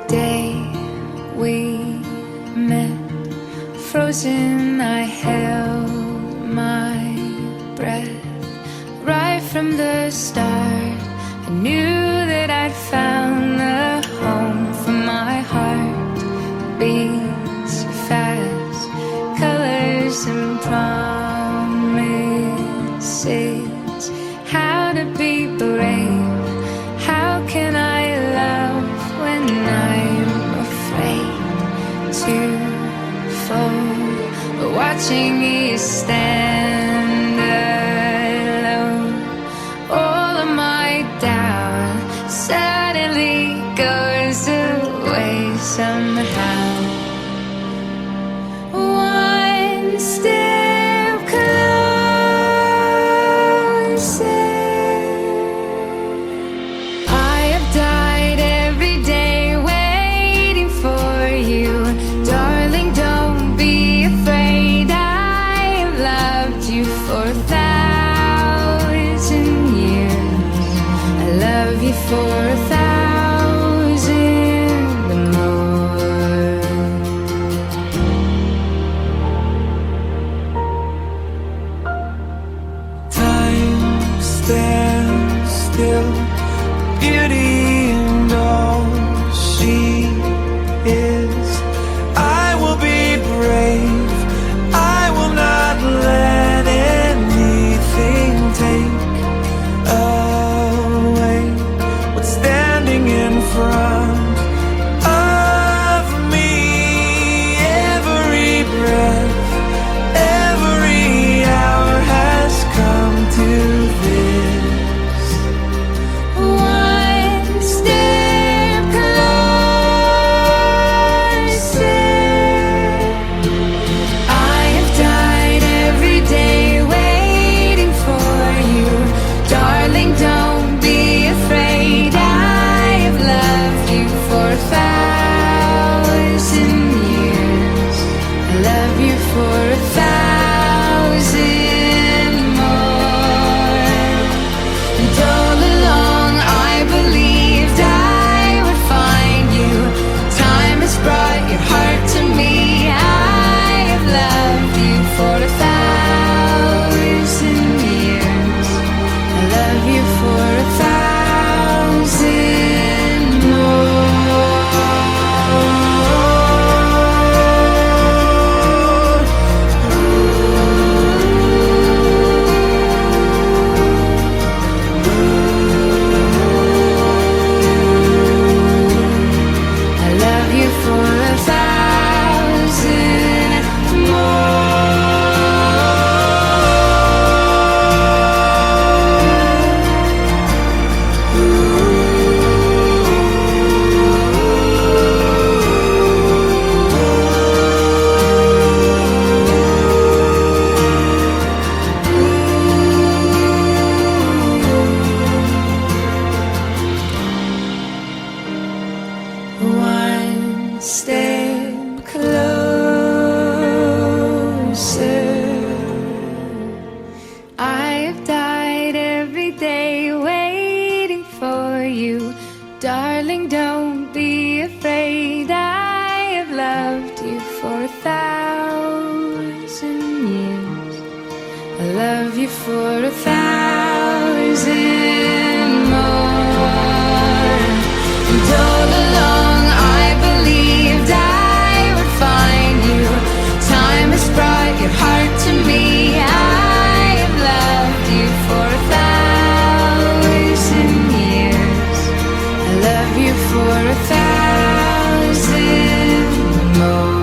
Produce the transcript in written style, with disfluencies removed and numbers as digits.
day we met, frozen, I held my breath. Right from the start, I knew that I'd found the home for my heart. Beats fast, colors and promises. How to be brave, how can I love when I'm afraid to fall? But watching you stand alone, all of my doubt suddenly goes away somehow. One step closer. I have died every day waiting for you. Darling, don't be afraid. I have loved you for 1,000 years. I love you for 1,000 more. Time stands still, beauty and all she is. I will be brave, I will not let anything take away what's standing in front of me. Every breath, every hour has come to this. One step closer. I have died every day waiting for you. Darling, don't be afraid. I have loved you for 1,000 years. I love you for 1,000 more. And all along I believed I would find you. Time has brought your heart to me. I have loved you for 1,000 years. I love you for 1,000 more. I love you for 1,000 One step closer. I have died every day waiting for you. Darling, don't be afraid. I have loved you for 1,000 years. I love you for 1,000 more. And all along I believed I would find you. Time has brought your heart to me. I have loved you for 1,000 years. I love you for 1,000 more.